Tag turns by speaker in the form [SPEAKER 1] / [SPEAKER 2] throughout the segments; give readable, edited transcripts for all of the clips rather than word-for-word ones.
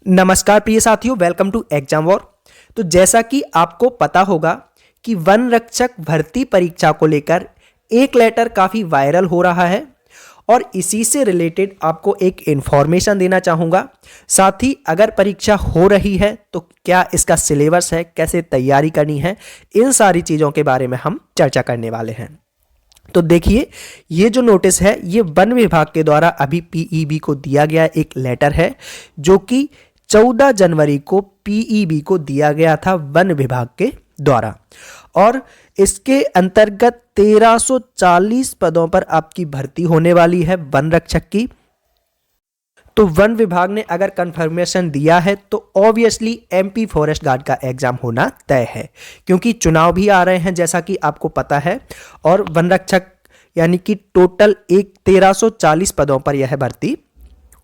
[SPEAKER 1] नमस्कार प्रिय साथियों, वेलकम टू एग्जाम वॉर। तो जैसा कि आपको पता होगा कि वन रक्षक भर्ती परीक्षा को लेकर एक लेटर काफ़ी वायरल हो रहा है और इसी से रिलेटेड आपको एक इन्फॉर्मेशन देना चाहूँगा। साथ ही अगर परीक्षा हो रही है तो क्या इसका सिलेबस है, कैसे तैयारी करनी है, इन सारी चीज़ों के बारे में हम चर्चा करने वाले हैं। तो देखिए, ये जो नोटिस है ये वन विभाग के द्वारा अभी पीईबी को दिया गया एक लेटर है, जो कि 14 जनवरी को पीईबी को दिया गया था वन विभाग के द्वारा। और इसके अंतर्गत 1340 पदों पर आपकी भर्ती होने वाली है वन रक्षक की। तो वन विभाग ने अगर कंफर्मेशन दिया है तो ऑब्वियसली एमपी फॉरेस्ट गार्ड का एग्जाम होना तय है, क्योंकि चुनाव भी आ रहे हैं जैसा कि आपको पता है। और वन रक्षक यानी कि टोटल 1340 पदों पर यह भर्ती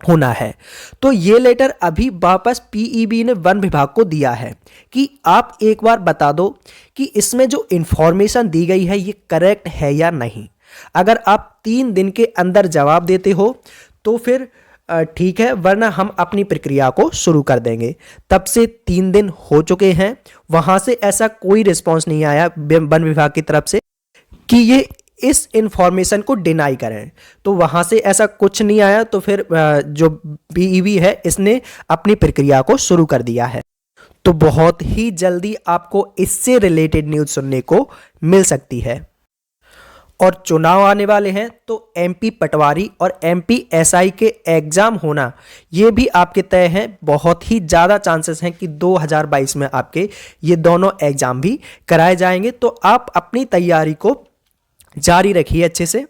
[SPEAKER 1] होना है। तो ये लेटर अभी वापस पीईबी ने वन विभाग को दिया है कि आप एक बार बता दो कि इसमें जो इंफॉर्मेशन दी गई है ये करेक्ट है या नहीं। अगर आप 3 दिन के अंदर जवाब देते हो तो फिर ठीक है, वरना हम अपनी प्रक्रिया को शुरू कर देंगे। तब से 3 दिन हो चुके हैं, वहां से ऐसा कोई रिस्पॉन्स नहीं आया वन विभाग की तरफ से कि ये इस इंफॉर्मेशन को डिनाई करें। तो वहां से ऐसा कुछ नहीं आया, तो फिर जो पीईबी है इसने अपनी प्रक्रिया को शुरू कर दिया है। तो बहुत ही जल्दी आपको इससे रिलेटेड न्यूज़ सुनने को मिल सकती है। और चुनाव आने वाले हैं तो एमपी पटवारी और एमपी एसआई के एग्ज़ाम होना ये भी आपके तय हैं। बहुत ही ज़्यादा चांसेस हैं कि 2022 में आपके ये दोनों एग्ज़ाम भी कराए जाएंगे। तो आप अपनी तैयारी को जारी रखिए अच्छे से।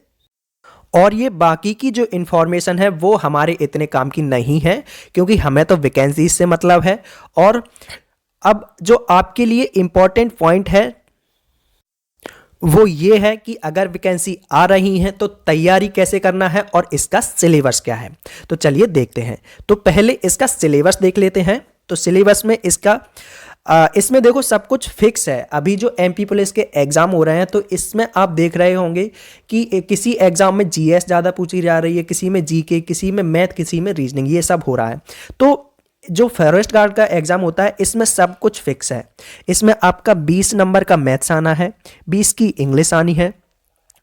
[SPEAKER 1] और ये बाकी की जो इन्फॉर्मेशन है वो हमारे इतने काम की नहीं है, क्योंकि हमें तो वैकेंसी से मतलब है। और अब जो आपके लिए इम्पोर्टेंट पॉइंट है वो ये है कि अगर वैकेंसी आ रही है तो तैयारी कैसे करना है और इसका सिलेबस क्या है। तो चलिए देखते हैं। तो पहले इसका सिलेबस देख लेते हैं। तो सिलेबस में इसमें देखो सब कुछ फिक्स है। अभी जो एमपी पुलिस के एग्ज़ाम हो रहे हैं तो इसमें आप देख रहे होंगे कि किसी एग्ज़ाम में जीएस ज़्यादा पूछी जा रही है, किसी में जीके, किसी में मैथ, किसी में रीजनिंग, ये सब हो रहा है। तो जो फॉरेस्ट गार्ड का एग्ज़ाम होता है इसमें सब कुछ फिक्स है। इसमें आपका 20 नंबर का मैथ्स आना है, 20 की इंग्लिश आनी है,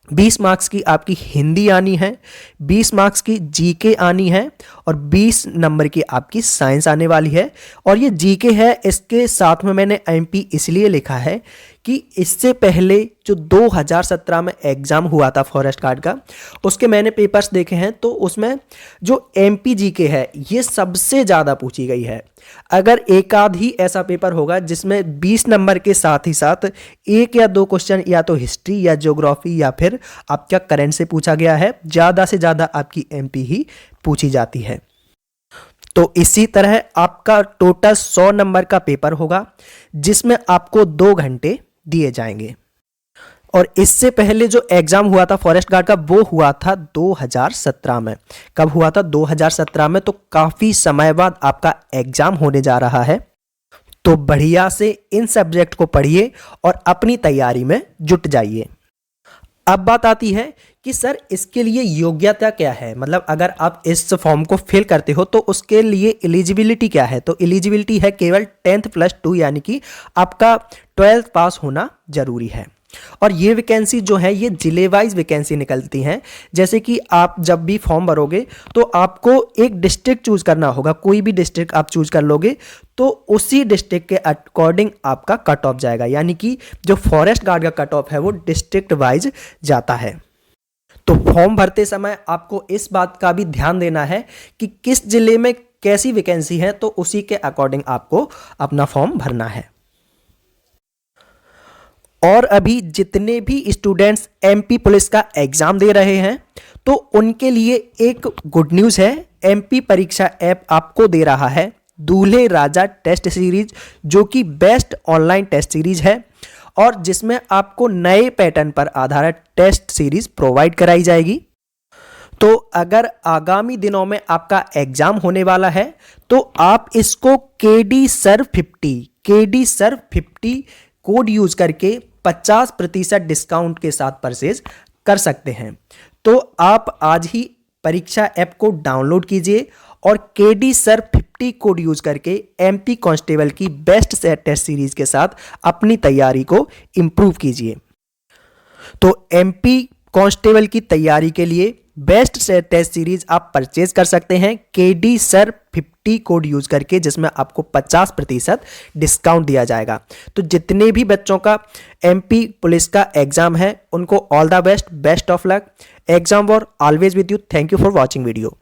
[SPEAKER 1] 20 मार्क्स की आपकी हिंदी आनी है, 20 मार्क्स की जीके आनी है और 20 नंबर की आपकी साइंस आने वाली है। और ये जीके है, इसके साथ में मैंने एमपी इसलिए लिखा है कि इससे पहले जो 2017 में एग्ज़ाम हुआ था फॉरेस्ट गार्ड का, उसके मैंने पेपर्स देखे हैं तो उसमें जो एमपी जीके है ये सबसे ज़्यादा पूछी गई है। अगर एक आध ही ऐसा पेपर होगा जिसमें 20 नंबर के साथ ही साथ 1 या 2 क्वेश्चन या तो हिस्ट्री या ज्योग्राफी या फिर आपका करंट से पूछा गया है, ज़्यादा से ज़्यादा आपकी एमपी ही पूछी जाती है। तो इसी तरह आपका टोटल 100 नंबर का पेपर होगा जिसमें आपको 2 घंटे दिए जाएंगे। और इससे पहले जो एग्ज़ाम हुआ था फॉरेस्ट गार्ड का वो हुआ था 2017 में। कब हुआ था? 2017 में। तो काफ़ी समय बाद आपका एग्ज़ाम होने जा रहा है। तो बढ़िया से इन सब्जेक्ट को पढ़िए और अपनी तैयारी में जुट जाइए। अब बात आती है कि सर इसके लिए योग्यता क्या है, मतलब अगर आप इस फॉर्म को फिल करते हो तो उसके लिए एलिजिबिलिटी क्या है। तो एलिजिबिलिटी है केवल 10th + 2 यानी कि आपका 12th पास होना जरूरी है। और ये वैकेंसी जो है ये जिले वाइज वैकेंसी निकलती हैं। जैसे कि आप जब भी फॉर्म भरोगे तो आपको एक डिस्ट्रिक्ट चूज करना होगा, कोई भी डिस्ट्रिक्ट आप चूज कर लोगे तो उसी डिस्ट्रिक्ट के अकॉर्डिंग आपका कट ऑफ जाएगा। यानी कि जो फॉरेस्ट गार्ड का कट ऑफ है वो डिस्ट्रिक्ट वाइज जाता है। तो फॉर्म भरते समय आपको इस बात का भी ध्यान देना है कि किस जिले में कैसी वैकेंसी है, तो उसी के अकॉर्डिंग आपको अपना फॉर्म भरना है। और अभी जितने भी स्टूडेंट्स एमपी पुलिस का एग्जाम दे रहे हैं तो उनके लिए एक गुड न्यूज़ है। एमपी परीक्षा ऐप आपको दे रहा है दूल्हे राजा टेस्ट सीरीज, जो कि बेस्ट ऑनलाइन टेस्ट सीरीज है और जिसमें आपको नए पैटर्न पर आधारित टेस्ट सीरीज प्रोवाइड कराई जाएगी। तो अगर आगामी दिनों में आपका एग्जाम होने वाला है तो आप इसको केडी सर्व 50 कोड यूज करके 50% डिस्काउंट के साथ परचेज कर सकते हैं। तो आप आज ही परीक्षा ऐप को डाउनलोड कीजिए और केडी सर्व 50 कोड यूज करके एमपी कांस्टेबल की बेस्ट सेट टेस्ट सीरीज के साथ अपनी तैयारी को इम्प्रूव कीजिए। तो एमपी कांस्टेबल की तैयारी के लिए बेस्ट सेट टेस्ट सीरीज आप परचेज कर सकते हैं केडी सर 50 कोड यूज करके, जिसमें आपको 50% डिस्काउंट दिया जाएगा। तो जितने भी बच्चों का एमपी पुलिस का एग्जाम है उनको all the best, best of luck. Exam war always with you. Thank you for watching video.